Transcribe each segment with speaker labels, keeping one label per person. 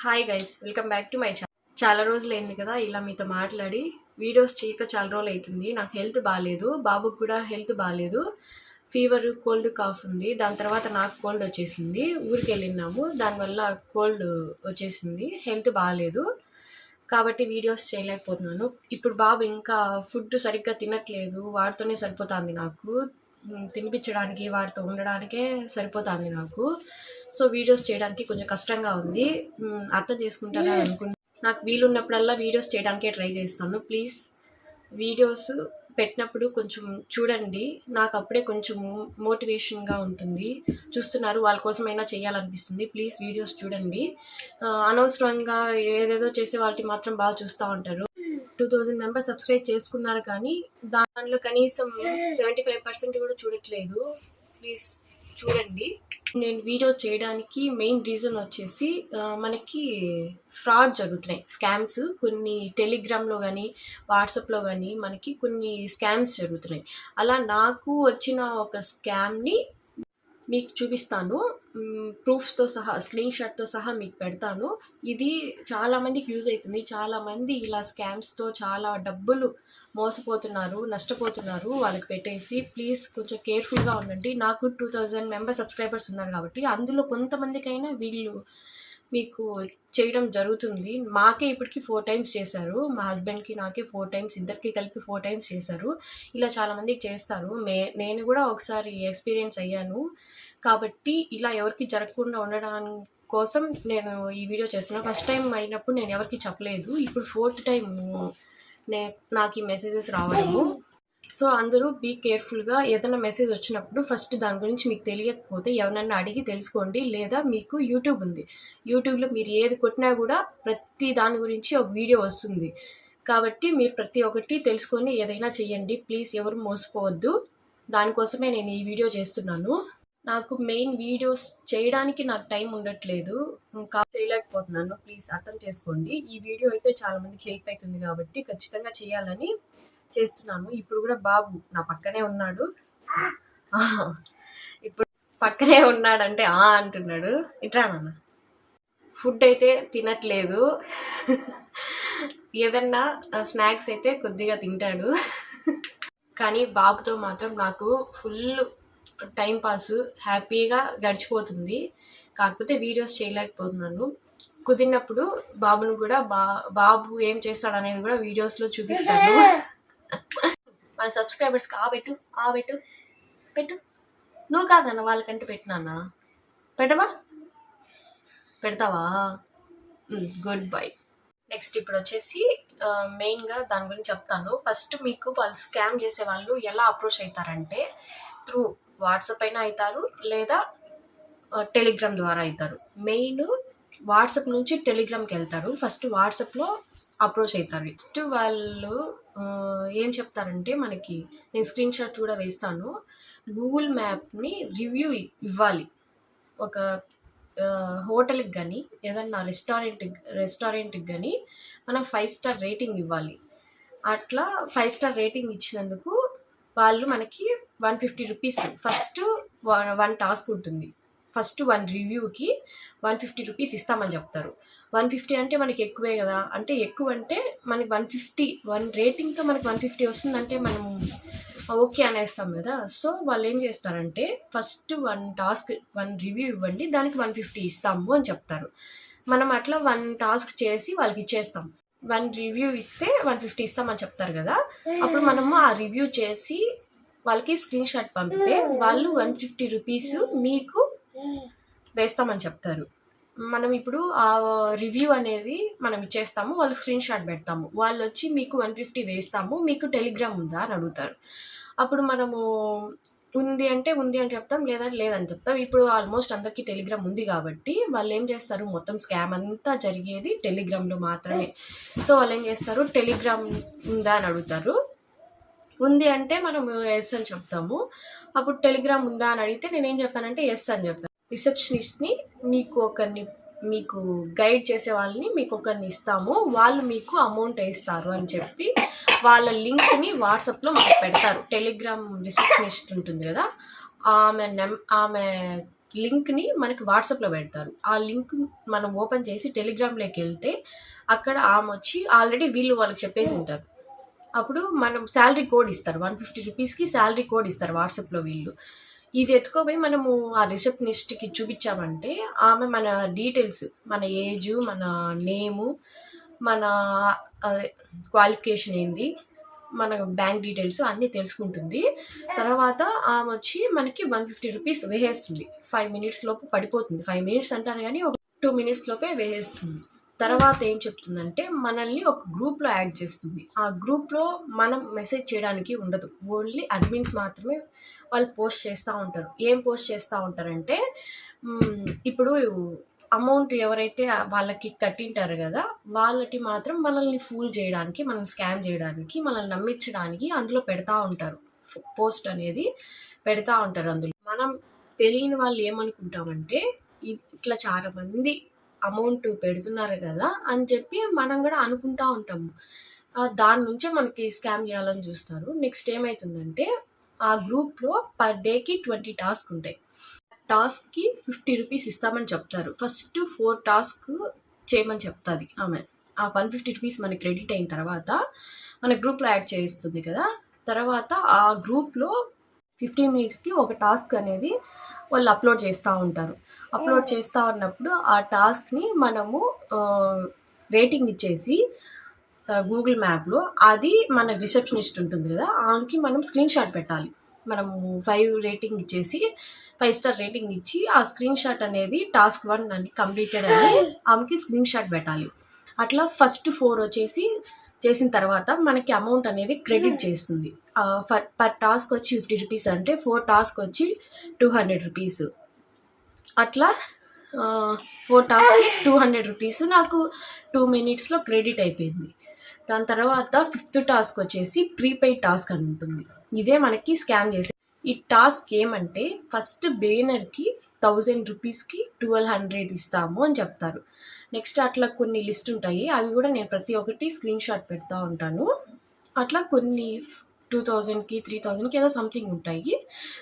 Speaker 1: Hi guys, welcome back to my channel. చాలా రోజులు అయింది కదా ఇలా మీతో మాట్లాడి. వీడియోస్ చేయక చాలా రోజులు అవుతుంది. నాకు హెల్త్ బాగాలేదు, బాబుకి కూడా హెల్త్ బాగాలేదు. ఫీవర్, కోల్డ్, కాఫ్ ఉంది. దాని తర్వాత నాకు కోల్డ్ వచ్చేసింది. ఊరికి వెళ్ళినాము, దానివల్ల కోల్డ్ వచ్చేసింది. హెల్త్ బాగాలేదు కాబట్టి వీడియోస్ చేయలేకపోతున్నాను. ఇప్పుడు బాబు ఇంకా ఫుడ్ సరిగ్గా తినట్లేదు, వాడితోనే సరిపోతుంది నాకు. తినిపించడానికి వాడితో ఉండడానికే సరిపోతుంది నాకు. సో వీడియోస్ చేయడానికి కొంచెం కష్టంగా ఉంది, అర్థం చేసుకుంటారని అనుకుంటున్నాను. నాకు వీలున్నప్పుడల్లా వీడియోస్ చేయడానికే ట్రై చేస్తాను. ప్లీజ్ వీడియోస్ పెట్టినప్పుడు కొంచెం చూడండి, నాకు అప్పుడే కొంచెం మోటివేషన్గా ఉంటుంది. చూస్తున్నారు, వాళ్ళ కోసమైనా చేయాలనిపిస్తుంది. ప్లీజ్ వీడియోస్ చూడండి. అనవసరంగా ఏదేదో చేసే వాళ్ళకి మాత్రం బాగా చూస్తూ ఉంటారు. 2000 మెంబర్స్ సబ్స్క్రైబ్ చేసుకున్నారు, కానీ దానిలో కనీసం 75% కూడా చూడట్లేదు. ప్లీజ్ చూడండి. నేను వీడియో చేయడానికి మెయిన్ రీజన్ వచ్చేసి మనకి ఫ్రాడ్ జరుగుతున్నాయి, స్కామ్స్. కొన్ని టెలిగ్రామ్లో కానీ వాట్సాప్లో కానీ మనకి కొన్ని స్కామ్స్ జరుగుతున్నాయి. అలా నాకు వచ్చిన ఒక స్కామ్ని మీకు చూపిస్తాను, ప్రూఫ్స్తో సహా, స్క్రీన్ షాట్తో సహా మీకు పెడతాను. ఇది చాలామందికి యూజ్ అవుతుంది. చాలామంది ఇలా స్కామ్స్తో చాలా డబ్బులు మోసపోతున్నారు, నష్టపోతున్నారు. వాళ్ళకి పెట్టేసి ప్లీజ్ కొంచెం కేర్ఫుల్గా ఉండండి. నాకు 2000 మెంబర్ సబ్స్క్రైబర్స్ ఉన్నారు కాబట్టి అందులో కొంతమందికైనా వీళ్ళు మీకు చేయడం జరుగుతుంది. మాకే ఇప్పటికి 4 టైమ్స్ చేశారు, మా హస్బెండ్కి నాకే 4 టైమ్స్, ఇద్దరికి కలిపి 4 టైమ్స్ చేశారు. ఇలా చాలామందికి చేస్తారు. నేను కూడా ఒకసారి ఎక్స్పీరియన్స్ అయ్యాను. కాబట్టి ఇలా ఎవరికి జరగకుండా ఉండడం కోసం నేను ఈ వీడియో చేస్తున్నాను. ఫస్ట్ టైం అయినప్పుడు నేను ఎవరికి చెప్పలేదు, ఇప్పుడు 4th టైం నాకు ఈ మెసేజెస్ రావడము. సో అందరూ బీ కేర్ఫుల్గా. ఏదైనా మెసేజ్ వచ్చినప్పుడు ఫస్ట్ దాని గురించి మీకు తెలియకపోతే ఎవరన్నా అడిగి తెలుసుకోండి. లేదా మీకు యూట్యూబ్ ఉంది, యూట్యూబ్లో మీరు ఏది కొట్టినా కూడా ప్రతి దాని గురించి ఒక వీడియో వస్తుంది. కాబట్టి మీరు ప్రతి ఒక్కటి తెలుసుకొని ఏదైనా చెయ్యండి. ప్లీజ్ ఎవరు మోసపోవద్దు. దానికోసమే నేను ఈ వీడియో చేస్తున్నాను. నాకు మెయిన్ వీడియోస్ చేయడానికి నాకు టైం ఉండట్లేదు, చేయలేకపోతున్నాను. ప్లీజ్ అర్థం చేసుకోండి. ఈ వీడియో అయితే చాలా మందికి హెల్ప్ అవుతుంది కాబట్టి ఖచ్చితంగా చేయాలని చేస్తున్నాను. ఇప్పుడు కూడా బాబు నా పక్కనే ఉన్నాడు. ఇప్పుడు పక్కనే ఉన్నాడంటే అంటున్నాడు. ఇట్రా నాన్న. ఫుడ్ అయితే తినట్లేదు, ఏదన్నా స్నాక్స్ అయితే కొద్దిగా తింటాడు. కానీ బాబుతో మాత్రం నాకు ఫుల్ టైం పాస్, హ్యాపీగా గడిచిపోతుంది. కాకపోతే వీడియోస్ చేయలేకపోతున్నాను. కుదిరినప్పుడు బాబును కూడా బాబు ఏం చేస్తాడు అనేది కూడా వీడియోస్లో చూపిస్తాను. మన సబ్స్క్రైబర్స్కి పెట్టు పెట్టు. నువ్వు కాదన్న వాళ్ళకంటే పెట్టినా, పెట్టవా? పెడతావా? Good bye. నెక్స్ట్ ఇప్పుడు వచ్చేసి మెయిన్గా దాని గురించి చెప్తాను. ఫస్ట్ మీకు వాళ్ళు స్కామ్ చేసే వాళ్ళు ఎలా అప్రోచ్ అవుతారంటే త్రూ వాట్సాప్ అయినా అవుతారు, లేదా టెలిగ్రామ్ ద్వారా అవుతారు. మెయిన్ వాట్సాప్ నుంచి టెలిగ్రామ్కి వెళ్తారు. ఫస్ట్ వాట్సాప్లో అప్రోచ్ అవుతారు. నెక్స్ట్ వాళ్ళు ఏం చెప్తారంటే, మనకి నేను స్క్రీన్ షాట్ కూడా వేస్తాను, గూగుల్ మ్యాప్ని రివ్యూ ఇవ్వాలి. ఒక హోటల్కి కానీ ఏదన్నా రెస్టారెంట్కి కానీ మనం 5 స్టార్ రేటింగ్ ఇవ్వాలి. అట్లా 5 స్టార్ రేటింగ్ ఇచ్చినందుకు వాళ్ళు మనకి 150 రూపీస్, ఫస్ట్ 1 టాస్క్ ఉంటుంది. ఫస్ట్ 1 రివ్యూకి 150 రూపీస్ ఇస్తామని చెప్తారు. 150 అంటే మనకి ఎక్కువే కదా. అంటే ఎక్కువ అంటే మనకి 150, 1 రేటింగ్తో మనకి 150 వస్తుందంటే మనం ఓకే అనేస్తాం కదా. సో వాళ్ళు ఏం చేస్తారంటే ఫస్ట్ 1 టాస్క్ 1 రివ్యూ ఇవ్వండి, దానికి 150 ఇస్తాము అని చెప్తారు. మనం అట్లా 1 టాస్క్ చేసి వాళ్ళకి ఇచ్చేస్తాం. 1 రివ్యూ ఇస్తే 150 ఇస్తామని చెప్తారు కదా. అప్పుడు మనము ఆ రివ్యూ చేసి వాళ్ళకి స్క్రీన్ షాట్ పంపితే వాళ్ళు 150 రూపీస్ మీకు వేస్తామని చెప్తారు. మనం ఇప్పుడు ఆ రివ్యూ అనేది మనం ఇచ్చేస్తాము, వాళ్ళు స్క్రీన్ షాట్ పెడతాము. వాళ్ళు వచ్చి మీకు 150 వేస్తాము, మీకు టెలిగ్రామ్ ఉందా అని అడుగుతారు. అప్పుడు మనము ఉంది అంటే ఉంది అని చెప్తాం, లేదని చెప్తాం. ఇప్పుడు ఆల్మోస్ట్ అందరికీ టెలిగ్రామ్ ఉంది కాబట్టి వాళ్ళు ఏం చేస్తారు, మొత్తం స్కామ్ అంతా జరిగేది టెలిగ్రామ్లో మాత్రమే. సో వాళ్ళు ఏం చేస్తారు, టెలిగ్రామ్ ఉందా అని అడుగుతారు. ఉంది అంటే మనము ఎస్ అని చెప్తాము. అప్పుడు టెలిగ్రామ్ ఉందా అని అడిగితే నేనేం చెప్పానంటే ఎస్ అని చెప్పాను. రిసెప్షనిస్ట్ని మీకు గైడ్ చేసే వాళ్ళని మీకు ఒకరిని ఇస్తాము, వాళ్ళు మీకు అమౌంట్ వేస్తారు అని చెప్పి వాళ్ళ లింక్ని వాట్సాప్లో మనకు పెడతారు. టెలిగ్రామ్ రిసెప్షనిస్ట్ ఉంటుంది కదా, ఆమె లింక్ని మనకి వాట్సాప్లో పెడతారు. ఆ లింక్ మనం ఓపెన్ చేసి టెలిగ్రామ్లోకి వెళ్తే అక్కడ ఆమె వచ్చి ఆల్రెడీ వీళ్ళు వాళ్ళకి చెప్పేసి ఉంటారు. అప్పుడు మనం శాలరీ కోడ్ ఇస్తారు, 150 రూపీస్కి శాలరీ కోడ్ ఇస్తారు వాట్సాప్లో వీళ్ళు. ఇది ఎత్తుకోపోయి మనము ఆ రిసెప్షనిస్ట్కి చూపించామంటే ఆమె మన డీటెయిల్స్, మన ఏజు, మన నేము, మన క్వాలిఫికేషన్ ఏంది, మన బ్యాంక్ డీటెయిల్స్ అన్నీ తెలుసుకుంటుంది. తర్వాత ఆమె వచ్చి మనకి 150 రూపీస్ వేసేస్తుంది. 5 minutes లోపు పడిపోతుంది. 5 minutes అంటాను కానీ ఒక 2 minutes లోపే వేసేస్తుంది. తర్వాత ఏం చెప్తుందంటే మనల్ని ఒక గ్రూప్లో యాడ్ చేస్తుంది. ఆ గ్రూప్లో మనం మెసేజ్ చేయడానికి ఉండదు, ఓన్లీ అడ్మిన్స్ మాత్రమే వాళ్ళు పోస్ట్ చేస్తూ ఉంటారు. ఏం పోస్ట్ చేస్తూ ఉంటారంటే ఇప్పుడు అమౌంట్ ఎవరైతే వాళ్ళకి కట్టింటారు కదా వాళ్ళకి మాత్రం మనల్ని ఫూల్ చేయడానికి, మనల్ని స్కామ్ చేయడానికి, మనల్ని నమ్మించడానికి అందులో పెడతా ఉంటారు. పోస్ట్ అనేది పెడతా ఉంటారు అందులో. మనం తెలియని వాళ్ళు ఏమనుకుంటామంటే ఇట్లా చాలా మంది అమౌంట్ పెడుతున్నారు కదా అని చెప్పి మనం కూడా అనుకుంటా ఉంటాము. దాని నుంచే మనకి స్కామ్ చేయాలని చూస్తారు. నెక్స్ట్ ఏమవుతుందంటే ఆ గ్రూప్లో పర్ డేకి 20 టాస్క్ ఉంటాయి. టాస్క్కి 50 రూపీస్ ఇస్తామని చెప్తారు. ఫస్ట్ 4 టాస్క్ చేయమని చెప్తుంది ఆమె. ఆ 150 రూపీస్ మనకి క్రెడిట్ అయిన తర్వాత మన గ్రూప్లో యాడ్ చేయిస్తుంది కదా. తర్వాత ఆ గ్రూప్లో 15 minutesకి ఒక టాస్క్ అనేది వాళ్ళు అప్లోడ్ చేస్తూ ఉంటారు. అప్లోడ్ చేస్తూ ఉన్నప్పుడు ఆ టాస్క్ని మనము రేటింగ్ ఇచ్చేసి గూగుల్ మ్యాప్లో అది మన రిసెప్షనిస్ట్ ఉంటుంది కదా ఆమెకి మనం స్క్రీన్ షాట్ పెట్టాలి. మనము 5 రేటింగ్ ఇచ్చేసి 5 స్టార్ రేటింగ్ ఇచ్చి ఆ స్క్రీన్ షాట్ అనేది టాస్క్ 1 అని కంప్లీటెడ్ అని ఆమెకి స్క్రీన్ షాట్ పెట్టాలి. అట్లా ఫస్ట్ 4 వచ్చేసి చేసిన తర్వాత మనకి అమౌంట్ అనేది క్రెడిట్ చేస్తుంది. పర్ టాస్క్ వచ్చి 50 రూపీస్ అంటే 4 టాస్క్ వచ్చి 200 రూపీస్. అట్లా 4 టాస్క్కి 200 రూపీస్ నాకు 2 minutesలో క్రెడిట్ అయిపోయింది. దాని తర్వాత 5th టాస్క్ వచ్చేసి ప్రీపెయిడ్ టాస్క్ అని ఉంటుంది. ఇదే మనకి స్కామ్ చేసే ఈ టాస్క్. ఏమంటే ఫస్ట్ బిగినర్కి 1000 రూపీస్కి 1200 ఇస్తాము అని చెప్తారు. నెక్స్ట్ అట్లా కొన్ని లిస్ట్ ఉంటాయి, అవి కూడా నేను ప్రతి ఒక్కటి స్క్రీన్ షాట్ పెడతా ఉంటాను. అట్లా కొన్ని 2000కి 3000కి ఏదో సంథింగ్ ఉంటాయి.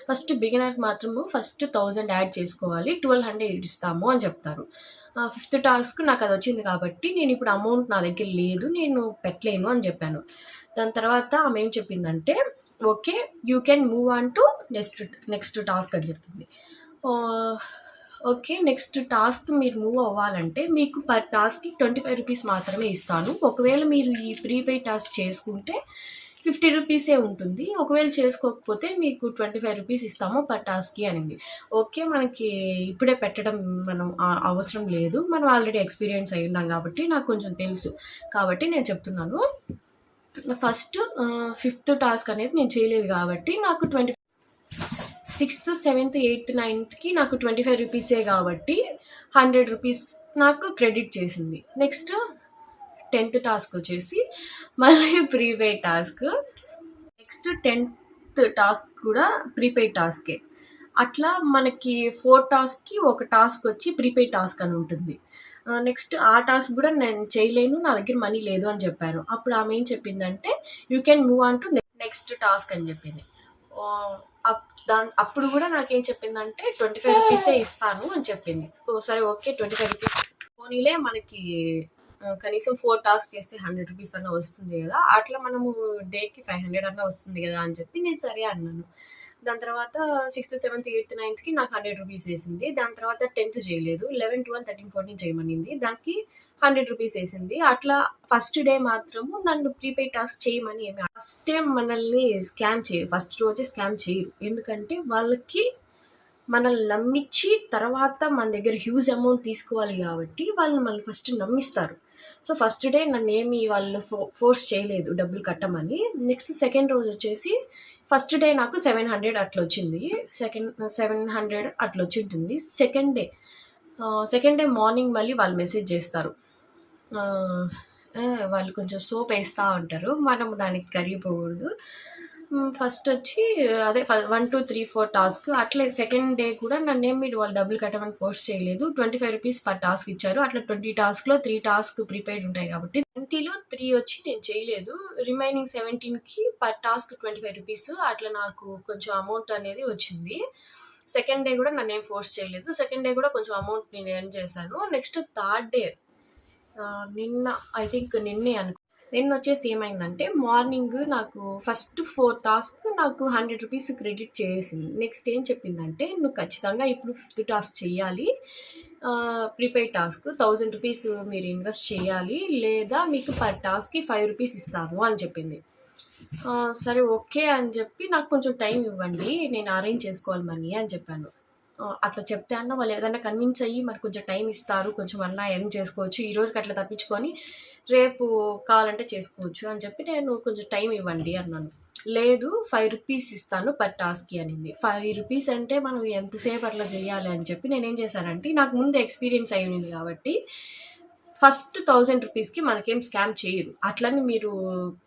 Speaker 1: ఫస్ట్ బిగినర్కి మాత్రము ఫస్ట్ 1000 యాడ్ చేసుకోవాలి, 1200 ఇస్తాము అని చెప్తారు. 5th టాస్క్ నాకు అది వచ్చింది కాబట్టి నేను ఇప్పుడు అమౌంట్ నా దగ్గర లేదు, నేను పెట్టలేను అని చెప్పాను. దాని తర్వాత ఆమె ఏం చెప్పిందంటే okay you can move on to next task అని చెప్పింది. ఓకే నెక్స్ట్ టాస్క్ మీరు మూవ్ అవ్వాలంటే మీకు పర్ టాస్క్కి 25 రూపీస్ మాత్రమే ఇస్తాను. ఒకవేళ మీరు ఈ ప్రీపెయిడ్ టాస్క్ చేసుకుంటే 50 రూపీసే ఉంటుంది, ఒకవేళ చేసుకోకపోతే మీకు 25 రూపీస్ ఇస్తాము పర్ టాస్క్కి అనింది. ఓకే మనకి ఇప్పుడే పెట్టడం మనం అవసరం లేదు, మనం ఆల్రెడీ ఎక్స్పీరియన్స్ అయి ఉన్నాం కాబట్టి నాకు కొంచెం తెలుసు కాబట్టి నేను చెప్తున్నాను. ఫస్ట్ 5th టాస్క్ అనేది నేను చేయలేదు కాబట్టి నాకు 6th 7th 8th 9thకి నాకు 25 రూపీసే కాబట్టి 100 రూపీస్ నాకు క్రెడిట్ చేసింది. నెక్స్ట్ 10th టాస్క్ వచ్చేసి మళ్ళీ prepaid task. Next 10th task కూడా ప్రీపెయిడ్ టాస్కే. అట్లా మనకి 4 టాస్క్కి ఒక టాస్క్ వచ్చి ప్రీపెయిడ్ టాస్క్ అని ఉంటుంది. నెక్స్ట్ ఆ టాస్క్ కూడా నేను చేయలేను, నా దగ్గర మనీ లేదు అని చెప్పాను. అప్పుడు ఆమె ఏం చెప్పిందంటే you can move on to next task అని చెప్పింది. అప్పుడు కూడా నాకేం చెప్పిందంటే 25 రూపీసే ఇస్తాను అని చెప్పింది. సరే ఓకే 25 రూపీస్ పోనీలే, మనకి కనీసం 4 టాస్క్ చేస్తే 100 రూపీస్ అన్న వస్తుంది కదా, అట్లా మనము డేకి 500 అన్న వస్తుంది కదా అని చెప్పి నేను సరే అన్నాను. దాని తర్వాత 6th 7th 8th 9thకి నాకు 100 రూపీస్ వేసింది. దాని తర్వాత 10th చేయలేదు, 11 12 13 14 చేయమనింది, దానికి 100 రూపీస్ వేసింది. అట్లా ఫస్ట్ డే మాత్రము నన్ను ప్రీపెయిడ్ టాస్క్ చేయమని ఏమి ఫస్ట్ టైం మనల్ని స్కామ్ చేయరు, ఫస్ట్ రోజే స్కామ్ చేయరు. ఎందుకంటే వాళ్ళకి మనల్ని నమ్మించి తర్వాత మన దగ్గర హ్యూజ్ అమౌంట్ తీసుకోవాలి కాబట్టి వాళ్ళు మనల్ని ఫస్ట్ నమ్మిస్తారు. సో ఫస్ట్ డే నన్ను ఏమి వాళ్ళు ఫోర్స్ చేయలేదు డబ్బులు కట్టమని. నెక్స్ట్ సెకండ్ రోజు వచ్చేసి ఫస్ట్ డే నాకు 700 అట్లా వచ్చింది, 700 అట్లా వచ్చి ఉంటుంది. సెకండ్ డే మార్నింగ్ మళ్ళీ వాళ్ళు మెసేజ్ చేస్తారు, వాళ్ళు కొంచెం సోప్ వేస్తూ ఉంటారు, మనం దానికి కరిగిపోకూడదు. ఫస్ట్ వచ్చి అదే 1 2 3 4 టాస్క్. అట్లే సెకండ్ డే కూడా నన్ను ఏమి వాళ్ళు డబ్బులు కట్టమని ఫోర్స్ చేయలేదు, 25 రూపీస్ పర్ టాస్క్ ఇచ్చారు. అట్లా 20 టాస్క్లో 3 టాస్క్ ప్రీపెయిడ్ ఉంటాయి కాబట్టి 20లో 3 వచ్చి నేను చేయలేదు, రిమైనింగ్ 17కి పర్ టాస్క్ 25 రూపీస్. అట్లా నాకు కొంచెం అమౌంట్ అనేది వచ్చింది. సెకండ్ డే కూడా నన్ను ఏం ఫోర్స్ చేయలేదు. సెకండ్ డే కూడా కొంచెం అమౌంట్ నేను ఎర్న్ చేశాను. నెక్స్ట్ థర్డ్ డే నిన్న ఐ థింక్ నిన్న వచ్చేసి ఏమైందంటే మార్నింగ్ నాకు ఫస్ట్ 4 టాస్క్ నాకు 100 రూపీస్ క్రెడిట్ చేసింది. నెక్స్ట్ ఏం చెప్పిందంటే నువ్వు ఖచ్చితంగా ఇప్పుడు 5th టాస్క్ చెయ్యాలి, ప్రీపెయిడ్ టాస్క్ 1000 రూపీస్ మీరు ఇన్వెస్ట్ చేయాలి, లేదా మీకు పర్ టాస్క్కి 5 రూపీస్ ఇస్తాను అని చెప్పింది. సరే ఓకే అని చెప్పి నాకు కొంచెం టైం ఇవ్వండి, నేను అరేంజ్ చేసుకోవాలి మనీ అని చెప్పాను. అట్లా చెప్తే అన్న వాళ్ళు ఏదైనా కన్విన్స్ అయ్యి మరి కొంచెం టైం ఇస్తారు, కొంచెం అన్నా ఎర్న్ చేసుకోవచ్చు, ఈ రోజుకి అట్లా తప్పించుకొని రేపు కావాలంటే చేసుకోవచ్చు అని చెప్పి నేను కొంచెం టైం ఇవ్వండి అన్నాను. లేదు 5 రూపీస్ ఇస్తాను పర్ టాస్క్కి అనింది. 5 రూపీస్ అంటే మనం ఎంతసేపు అట్లా చేయాలి అని చెప్పి నేనేం చేశానంటే నాకు ముందు ఎక్స్పీరియన్స్ అయి ఉంది కాబట్టి ఫస్ట్ 1000 రూపీస్కి మనకేం స్కామ్ చేయరు, అట్లని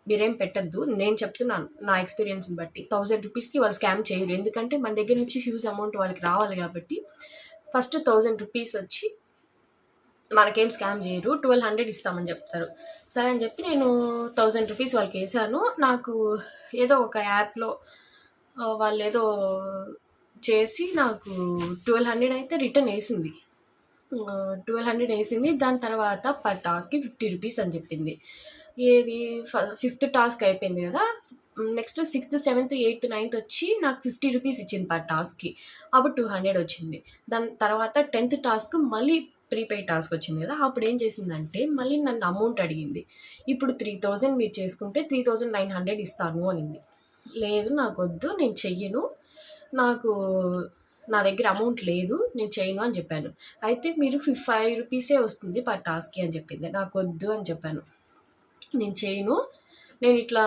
Speaker 1: మీరేం పెట్టద్దు, నేను చెప్తున్నాను నా ఎక్స్పీరియన్స్ని బట్టి. 1000 రూపీస్కి వాళ్ళు స్కామ్ చేయరు, ఎందుకంటే మన దగ్గర నుంచి హ్యూజ్ అమౌంట్ వాళ్ళకి రావాలి కాబట్టి. ఫస్ట్ 1000 రూపీస్ వచ్చి మనకేం స్కామ్ చేయరు, 1200 ఇస్తామని చెప్తారు. సరే అని చెప్పి నేను 1000 రూపీస్ వాళ్ళకి వేసాను. నాకు ఏదో ఒక యాప్లో వాళ్ళు ఏదో చేసి నాకు 1200 అయితే రిటర్న్ వేసింది. 1200 వేసింది. దాని తర్వాత పర్ టాస్క్కి 50 రూపీస్ అని చెప్పింది. ఏది 5th టాస్క్ అయిపోయింది కదా, next 6th 7th 8th 9th వచ్చి నాకు 50 రూపీస్ ఇచ్చింది పర్ టాస్క్కి, అప్పుడు 200 వచ్చింది. దాని తర్వాత 10th టాస్క్ మళ్ళీ ప్రీపెయిడ్ టాస్క్ వచ్చింది కదా, అప్పుడు ఏం చేసిందంటే మళ్ళీ నన్ను అమౌంట్ అడిగింది. ఇప్పుడు 3000 మీరు చేసుకుంటే 3900 ఇస్తాను అనింది. లేదు నాకు వద్దు, నేను చెయ్యను, నా దగ్గర అమౌంట్ లేదు, నేను చేయను అని చెప్పాను. అయితే మీరు 5 రూపీసే వస్తుంది పర్ టాస్క్కి అని చెప్పింది. నాకు వద్దు అని చెప్పాను, నేను చేయను, నేను ఇట్లా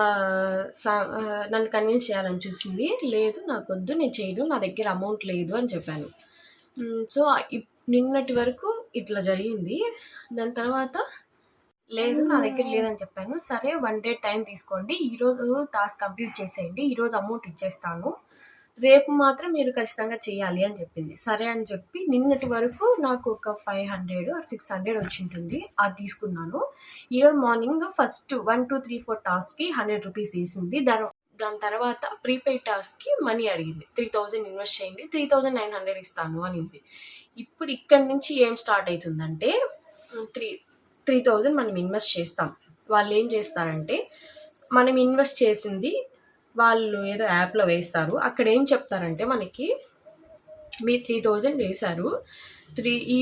Speaker 1: నన్ను కన్విన్స్ చేయాలని చూసింది, లేదు నాకు వద్దు, నేను చేయను, నా దగ్గర అమౌంట్ లేదు అని చెప్పాను. సో నిన్నటి వరకు ఇట్లా జరిగింది. దాని తర్వాత లేదు నా దగ్గర లేదని చెప్పాను. సరే 1 డే టైం తీసుకోండి, ఈరోజు టాస్క్ కంప్లీట్ చేసేయండి, ఈరోజు అమౌంట్ ఇచ్చేస్తాను, రేపు మాత్రం మీరు ఖచ్చితంగా చేయాలి అని చెప్పింది. సరే అని చెప్పి నిన్నటి వరకు నాకు ఒక 500 or 600 వచ్చి ఉంటుంది, అది తీసుకున్నాను. ఈరోజు మార్నింగ్ ఫస్ట్ 1 2 3 4 టాస్క్కి 100 రూపీస్ వేసింది. దాని తర్వాత ప్రీపెయిడ్ టాస్క్కి మనీ అడిగింది, 3000 ఇన్వెస్ట్ చేయండి, 3900 ఇస్తాను అనింది. ఇప్పుడు ఇక్కడి నుంచి ఏం స్టార్ట్ అవుతుందంటే 3000 మనం ఇన్వెస్ట్ చేస్తాం. వాళ్ళు ఏం చేస్తారంటే మనం ఇన్వెస్ట్ చేసింది వాళ్ళు ఏదో యాప్లో వేస్తారు. అక్కడ ఏం చెప్తారంటే మనకి మీరు 3000 వేశారు,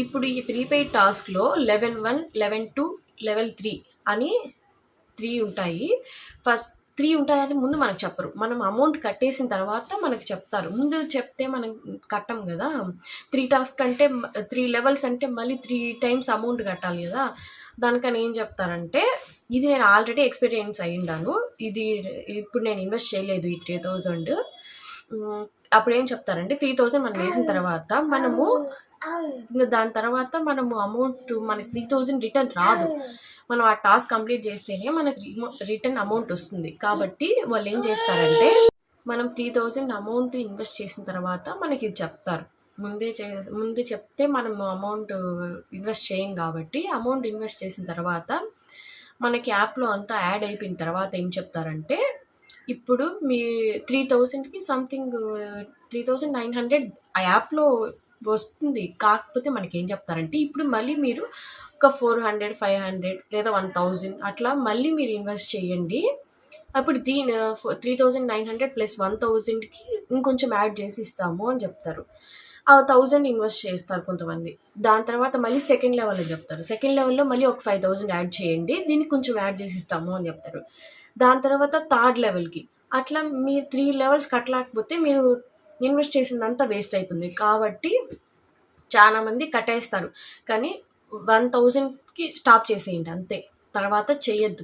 Speaker 1: ఇప్పుడు ఈ ప్రీపెయిడ్ టాస్క్లో లెవెల్ 1 లెవెల్ 2 లెవెల్ 3 అని 3 ఉంటాయి. ఫస్ట్ 3 ఉంటాయని ముందు మనకు చెప్పరు, మనం అమౌంట్ కట్టేసిన తర్వాత మనకు చెప్తారు. ముందు చెప్తే మనం కట్టం కదా, 3 టాస్క్ అంటే 3 లెవెల్స్ అంటే మళ్ళీ 3 times అమౌంట్ కట్టాలి కదా. దానికని ఏం చెప్తారంటే, ఇది నేను ఆల్రెడీ ఎక్స్పీరియన్స్ అయ్యిండాను, ఇది ఇప్పుడు నేను ఇన్వెస్ట్ చేయలేదు ఈ 3000. అప్పుడు ఏం చెప్తారంటే 3000 మనం వేసిన తర్వాత మనము దాని తర్వాత మనము అమౌంట్ మనకి 3000 రిటర్న్ రాదు, మనం ఆ టాస్క్ కంప్లీట్ చేస్తేనే మనకి రిటర్న్ అమౌంట్ వస్తుంది. కాబట్టి వాళ్ళు ఏం చేస్తారంటే మనం 3000 అమౌంట్ ఇన్వెస్ట్ చేసిన తర్వాత మనకి ఇది చెప్తారు. ముందే చెప్తే మనం అమౌంట్ ఇన్వెస్ట్ చేయం కాబట్టి అమౌంట్ ఇన్వెస్ట్ చేసిన తర్వాత మనకి యాప్లో అంతా యాడ్ అయిపోయిన తర్వాత ఏం చెప్తారంటే ఇప్పుడు మీ 3000కి సంథింగ్ 3900 ఆ యాప్లో వస్తుంది. కాకపోతే మనకి ఏం చెప్తారంటే ఇప్పుడు మళ్ళీ మీరు ఒక 400 500 లేదా 1000 అట్లా మళ్ళీ మీరు ఇన్వెస్ట్ చేయండి, అప్పుడు 3900 ప్లస్ 1000కి ఇంకొంచెం యాడ్ చేసి ఇస్తాము అని చెప్తారు. ఆ 1000 ఇన్వెస్ట్ చేస్తారు కొంతమంది. దాని తర్వాత మళ్ళీ సెకండ్ లెవెల్లో చెప్తారు, సెకండ్ లెవెల్లో మళ్ళీ ఒక 5000 యాడ్ చేయండి, దీనికి కొంచెం యాడ్ చేసి ఇస్తాము అని చెప్తారు. దాని తర్వాత థర్డ్ లెవెల్కి అట్లా మీరు 3 లెవెల్స్ కట్టలేకపోతే మీరు ఇన్వెస్ట్ చేసిందంతా వేస్ట్ అయిపోతుంది. కాబట్టి చాలామంది కట్టేస్తారు, కానీ 1000కి స్టాప్ చేసేయండి అంతే, తర్వాత చెయ్యొద్దు.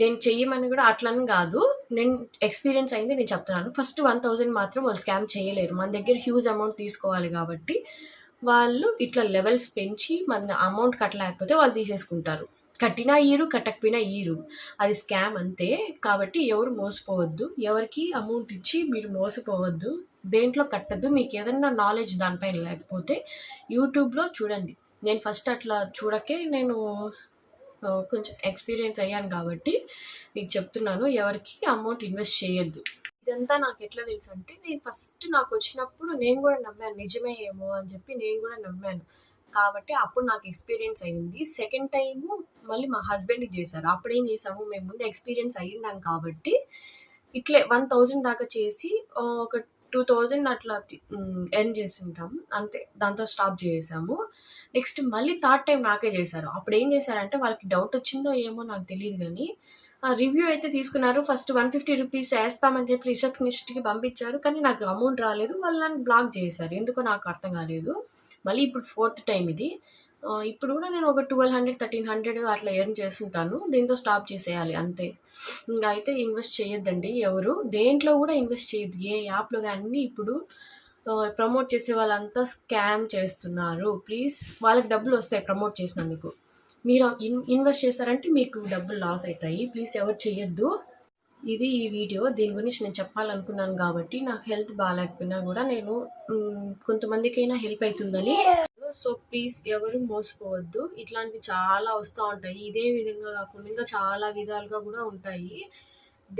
Speaker 1: నేను చెయ్యమని కూడా అట్లని కాదు, నేను ఎక్స్పీరియన్స్ అయింది నేను చెప్తున్నాను. ఫస్ట్ 1000 మాత్రం వాళ్ళు స్కామ్ చేయలేరు, మన దగ్గర హ్యూజ్ అమౌంట్ తీసుకోవాలి కాబట్టి వాళ్ళు ఇట్లా లెవెల్స్ పెంచి మన అమౌంట్ కట్టలేకపోతే వాళ్ళు తీసేసుకుంటారు. కట్టినా ఈరు, కట్టకపోయినా ఈరు, అది స్కామ్ అంతే. కాబట్టి ఎవరు మోసపోవద్దు, ఎవరికి అమౌంట్ ఇచ్చి మీరు మోసపోవద్దు, దేంట్లో కట్టద్దు. మీకు ఏదైనా నాలెడ్జ్ దానిపైన లేకపోతే యూట్యూబ్లో చూడండి. నేను ఫస్ట్ అట్లా చూడకే నేను కొంచెం ఎక్స్పీరియన్స్ అయ్యాను కాబట్టి మీకు చెప్తున్నాను, ఎవరికి అమౌంట్ ఇన్వెస్ట్ చేయొద్దు. ఇదంతా నాకు ఎట్లా తెలుసు అంటే, నేను ఫస్ట్ నాకు వచ్చినప్పుడు నేను కూడా నమ్మాను, నిజమే ఏమో అని చెప్పి నేను కూడా నమ్మాను. కాబట్టి అప్పుడు నాకు ఎక్స్పీరియన్స్ అయింది. సెకండ్ టైము మళ్ళీ మా హస్బెండ్కి చేశారు. అప్పుడేం చేసాము, మేము ముందు ఎక్స్పీరియన్స్ అయ్యిందాం కాబట్టి ఇట్లే 1000 దాకా చేసి ఒక 2000 అట్లా ఎర్న్ చేసి ఉంటాం అంతే. దాంతో స్టాప్ చేసాము. నెక్స్ట్ మళ్ళీ థర్డ్ టైం నాకే చేశారు. అప్పుడు ఏం చేశారంటే, వాళ్ళకి డౌట్ వచ్చిందో ఏమో నాకు తెలియదు కానీ రివ్యూ అయితే తీసుకున్నారు. ఫస్ట్ 150 రూపీస్ వేస్తామని చెప్పి రిసెప్షనిస్ట్కి పంపించారు, కానీ నాకు అమౌంట్ రాలేదు. వాళ్ళు నన్ను బ్లాక్ చేశారు, ఎందుకో నాకు అర్థం కాలేదు. మళ్ళీ ఇప్పుడు 4th టైం ఇది. ఇప్పుడు కూడా నేను ఒక 1200 1300 అట్లా ఎర్న్ చేస్తుంటాను. దీంతో స్టాప్ చేసేయాలి అంతే. ఇంకా అయితే ఇన్వెస్ట్ చేయొద్దండి, ఎవరు దేంట్లో కూడా ఇన్వెస్ట్ చేయొద్దు. ఏ యాప్లో కానీ ఇప్పుడు ప్రమోట్ చేసే వాళ్ళంతా స్కామ్ చేస్తున్నారు. ప్లీజ్, వాళ్ళకి డబ్బులు వస్తాయి ప్రమోట్ చేసినందుకు. మీరు ఇన్వెస్ట్ చేశారంటే మీకు డబ్బులు లాస్ అవుతాయి. ప్లీజ్ ఎవరు చేయొద్దు. ఇది ఈ వీడియో. దీని గురించి నేను చెప్పాలనుకున్నాను కాబట్టి, నాకు హెల్త్ బాగాలేకపోయినా కూడా నేను కొంతమందికైనా హెల్ప్ అవుతుందని. సో ప్లీజ్ ఎవరు మోసపోవద్దు. ఇట్లాంటివి చాలా వస్తూ ఉంటాయి. ఇదే విధంగా కాకుండా ఇంకా చాలా విధాలుగా కూడా ఉంటాయి.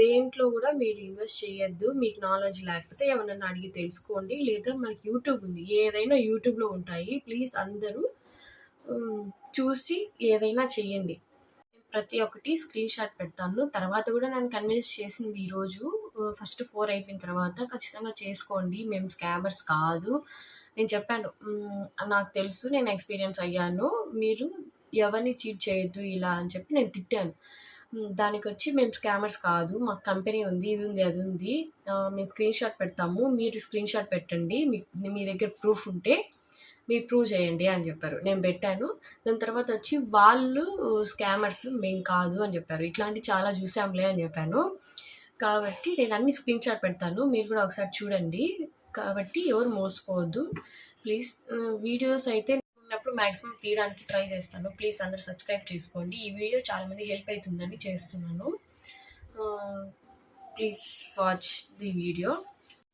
Speaker 1: దేంట్లో కూడా మీరు ఇన్వెస్ట్ చేయొద్దు. మీకు నాలెడ్జ్ లేకపోతే ఎవరన్నా అడిగి తెలుసుకోండి, లేదా మనకి యూట్యూబ్ ఉంది, ఏదైనా యూట్యూబ్లో ఉంటాయి. ప్లీజ్ అందరూ చూసి ఏదైనా చేయండి. ప్రతి ఒక్కటి స్క్రీన్ షాట్ పెడతాను. తర్వాత కూడా నన్ను కన్విన్స్ చేసింది ఈరోజు. ఫస్ట్ 4 అయిపోయిన తర్వాత ఖచ్చితంగా చేసుకోండి, మేము స్కామర్స్ కాదు. నేను చెప్పాను, నాకు తెలుసు, నేను ఎక్స్పీరియన్స్ అయ్యాను, మీరు ఎవరిని చీట్ చేయొద్దు ఇలా అని చెప్పి నేను తిట్టాను. దానికి వచ్చి మేము స్కామర్స్ కాదు, మాకు కంపెనీ ఉంది, ఇది ఉంది, అది ఉంది, మేము స్క్రీన్ షాట్ పెడతాము, మీరు స్క్రీన్ షాట్ పెట్టండి, మీ దగ్గర ప్రూఫ్ ఉంటే మీరు ప్రూవ్ చేయండి అని చెప్పారు. నేను పెట్టాను. దాని తర్వాత వచ్చి వాళ్ళు స్కామర్స్, మేము కాదు అని చెప్పారు. ఇట్లాంటి చాలా చూసాంలే అని చెప్పాను. కాబట్టి నేను అన్ని స్క్రీన్ షాట్ పెడతాను, మీరు కూడా ఒకసారి చూడండి. కాబట్టి ఎవరు మోసపోవద్దు ప్లీజ్. వీడియోస్ అయితే ఉన్నప్పుడు మ్యాక్సిమం తీయడానికి ట్రై చేస్తాను. ప్లీజ్ అందరు సబ్స్క్రైబ్ చేసుకోండి. ఈ వీడియో చాలామంది హెల్ప్ అవుతుందని చేస్తున్నాను. Please watch the video.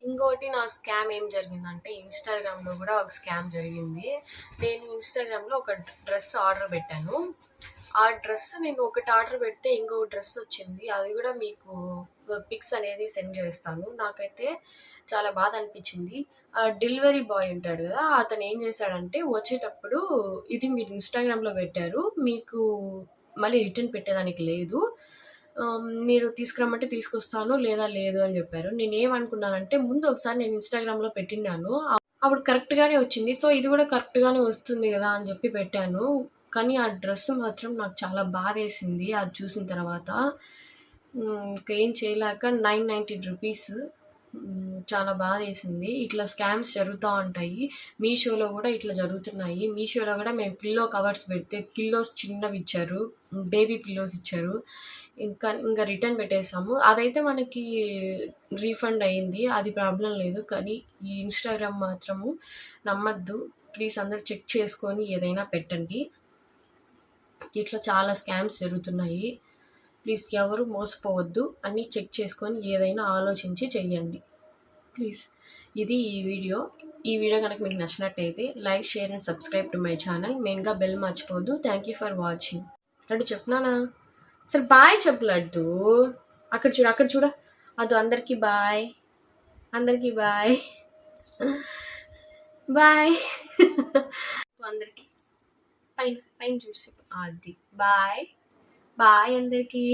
Speaker 1: ఇంకోటి నా స్కామ్ ఏం జరిగిందంటే, ఇన్స్టాగ్రామ్లో కూడా ఒక స్కామ్ జరిగింది. నేను ఇన్స్టాగ్రామ్లో ఒక డ్రెస్ ఆర్డర్ పెట్టాను. ఆ డ్రెస్ నేను ఒకటి ఆర్డర్ పెడితే ఇంకొక డ్రెస్ వచ్చింది. అది కూడా మీకు పిక్స్ అనేది సెండ్ చేస్తాను. నాకైతే చాలా బాధ అనిపించింది. డెలివరీ బాయ్ ఉంటాడు కదా, అతను ఏం చేశాడంటే, వచ్చేటప్పుడు ఇది మీరు ఇన్స్టాగ్రామ్లో పెట్టారు, మీకు మళ్ళీ రిటర్న్ పెట్టేదానికి లేదు, మీరు తీసుకురమ్మంటే తీసుకొస్తాను, లేదా లేదు అని చెప్పారు. నేనేమనుకున్నానంటే, ముందు ఒకసారి నేను ఇన్స్టాగ్రామ్లో పెట్టినాను, అప్పుడు కరెక్ట్గానే వచ్చింది. సో ఇది కూడా కరెక్ట్గానే వస్తుంది కదా అని చెప్పి పెట్టాను. కానీ ఆ డ్రెస్ మాత్రం నాకు చాలా బాధేసింది అది చూసిన తర్వాత. ఇంకేం చేయలేక 990 రూపీస్. చాలా బాధ వేసింది. ఇట్లా స్కామ్స్ జరుగుతూ ఉంటాయి. మీషోలో కూడా ఇట్లా జరుగుతున్నాయి. మీషోలో కూడా మేము పిల్లో కవర్స్ పెడితే పిల్లోస్ చిన్నవి ఇచ్చారు, బేబీ పిల్లోస్ ఇచ్చారు. ఇంకా రిటర్న్ పెట్టేసాము. అదైతే మనకి రీఫండ్ అయింది, అది ప్రాబ్లం లేదు. కానీ ఈ ఇన్స్టాగ్రామ్ మాత్రము నమ్మద్దు. ప్లీజ్ అందరు చెక్ చేసుకొని ఏదైనా పెట్టండి. ఇట్లా చాలా స్కామ్స్ జరుగుతున్నాయి. ప్లీజ్ ఎవరు మోసపోవద్దు, అన్నీ చెక్ చేసుకొని ఏదైనా ఆలోచించి చెయ్యండి ప్లీజ్. ఇది ఈ వీడియో. ఈ వీడియో కనుక మీకు నచ్చినట్టయితే like, share and subscribe to my channel. మెయిన్గా బెల్ మర్చిపోవద్దు. Thank you for watching. Laddu చెప్తున్నానా? సరే బాయ్ చెప్పు లడ్డు. అక్కడ చూడ, అక్కడ చూడ. అది అందరికీ బాయ్, అందరికీ బాయ్, బాయ్. అందరికీ పైన పైన చూసి అది బాయ్ బాయ్ అందరికీ.